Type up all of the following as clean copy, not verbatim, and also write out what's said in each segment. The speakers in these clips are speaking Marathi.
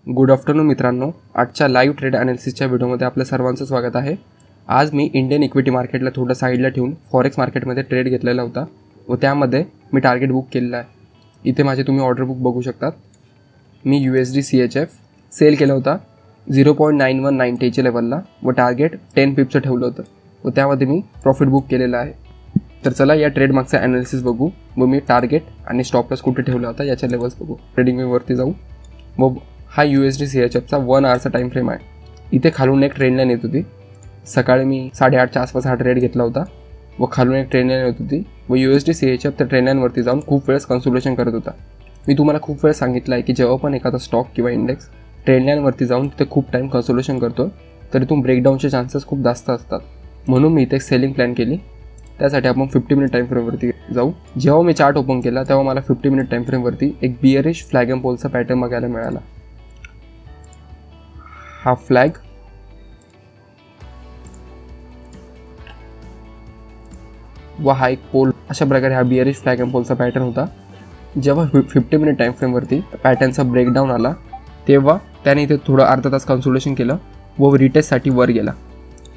गुड आफ्टरनून मित्रांनो, आजच्या लाईव्ह ट्रेड ॲनालिसिसच्या व्हिडिओमध्ये आपल्या सर्वांचं स्वागत आहे। आज मी इंडियन इक्विटी मार्केटला थोडं साईडला ठेवून फॉरेक्स मार्केटमध्ये ट्रेड घेतलेला होता व त्यामध्ये मी टार्गेट बुक केलेला आहे। इथे माझे तुम्ही ऑर्डर बुक बघू शकतात। मी USD CHF सेल केला होता 0.9190 लेवलला व टार्गेट 10 पिपचं ठेवलं होतं व त्यामध्ये मी प्रॉफिट बुक केलेला आहे। तर चला या ट्रेड मागचा ॲनालिसिस बघू व मी टार्गेट आणि स्टॉप लॉस कुठे ठेवला होता याच्या लेवल्स बघू। ट्रेडिंग वरती जाऊ व हा USD CHFचा 1 आवरचा टाइम फ्रेम आहे। इथे खालून एक ट्रेंड लाईन येत होती। सकाळी मी 8:30च्या आसपास हा ट्रेड घेतला होता व खालून एक ट्रेंड लाईन येत होती व USD CHF त्या ट्रेंड लाईनवरती जाऊन खूप वेळेस कन्सोलिडेशन करत होता। मी तुम्हाला खूप वेळ सांगितलं आहे की जेव्हा पण एखादा स्टॉक किंवा इंडेक्स ट्रेंड लाईनवरती जाऊन तिथे खूप टाइम कन्सोलिडेशन करतो तरी तुम ब्रेकडाऊनचे चान्सेस खूप जास्त असतात। म्हणून मी इथे एक सेलिंग प्लॅन केली। त्यासाठी आपण 50 मिनिट टाइम फ्रेमवरती जाऊ। जेव्हा मी चार्ट ओपन केला तेव्हा मला 50 मिनिट टाइम फ्रेमवरती एक बिअरिश फ्लॅग एंड पोलचा पॅटर्न बघायला मिळाला। हा फ्लॅग व हा एक पोल, अशा प्रकारे हा बिअरिश फ्लॅग एंड पोलचा पॅटर्न होता। जेव्हा 50 मिनिट टाइम फ्रेमवरती पॅटर्नचा ब्रेकडाऊन आला तेव्हा त्याने इथे थोडं अर्धा तास कन्सोलिडेशन केलं व रिटेस्टसाठी वर गेला।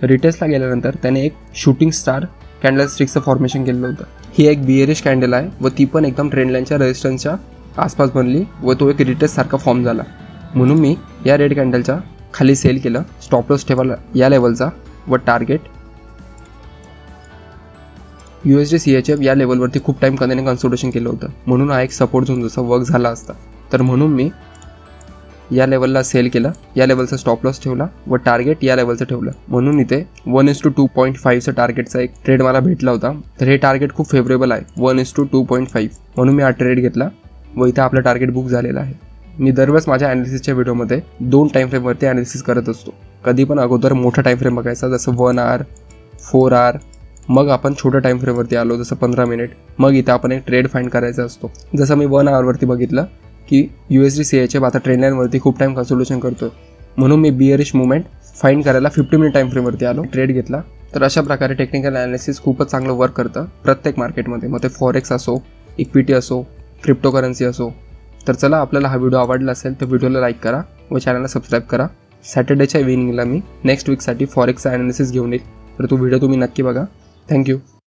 रिटेस्टला गेल्यानंतर त्याने एक शूटिंग स्टार कॅन्डल स्टिकचं फॉर्मेशन केलेलं होतं। ही एक बिअरिश कॅन्डल आहे व ती पण एकदम ट्रेंड लाईनच्या रेजिस्टन्सच्या आसपास बनली व तो एक रिटेस्ट सारखा फॉर्म झाला। म्हणून मी या रेड कॅन्डलच्या खाली सेल केलं। स्टॉप लॉस ठेवला या लेवलचा व टार्गेट USD CHF या लेवलवरती खूप टाइम त्याने कन्सोलिडेशन केलं होतं, म्हणून हा एक सपोर्ट झोन जसा वर्क झाला असता। तर म्हणून मी या लेवलला सेल केलं, या लेवलचा स्टॉप लॉस ठेवला व टार्गेट या लेवलचं ठेवलं। म्हणून इथे 1:2.5चं टार्गेटचा एक ट्रेड मला भेटला होता। तर हे टार्गेट खूप फेवरेबल आहे 1:2.5, म्हणून मी हा ट्रेड घेतला व इथे आपलं टार्गेट बुक झालेलं आहे। मी दरवेळेस माझ्या ॲनालिसिसच्या व्हिडिओमध्ये 2 टाइम फ्रेमवरती ॲनालिसिस करत असतो। कधी पण अगोदर मोठा टाइम फ्रेम बघायचा जसं 1 आवर 4 आवर, मग आपण छोट्या टाइम फ्रेमवरती आलो जसं 15 मिनिट, मग इथं आपण एक ट्रेड फाइंड करायचा असतो। जसं मी 1 आवरवरती बघितलं की USD CHF आता ट्रेंड लाईनवरती खूप टाइम कन्सोलिडेशन करतो, म्हणून मी बिअरिश मुवमेंट फाइंड करायला 50 मिनिट टाइम फ्रेमवरती आलो, ट्रेड घेतला। तर अशा प्रकारे टेक्निकल ॲनालिसिस खूपच चांगलं वर्क करतं प्रत्येक मार्केटमध्ये, मग ते फॉरेक्स असो, इक्विटी असो, क्रिप्टोकरन्सी असो। तर चला, आपल्याला हा व्हिडिओ आवडला असेल तर व्हिडिओला लाईक करा व चॅनलला सबस्क्राईब करा। सॅटर्डेच्या इव्हिनिंगला मी नेक्स्ट वीकसाठी फॉरेक्सचा ॲनालिसिस घेऊन येईल, तर तो व्हिडिओ तुम्ही नक्की बघा। थँक्यू।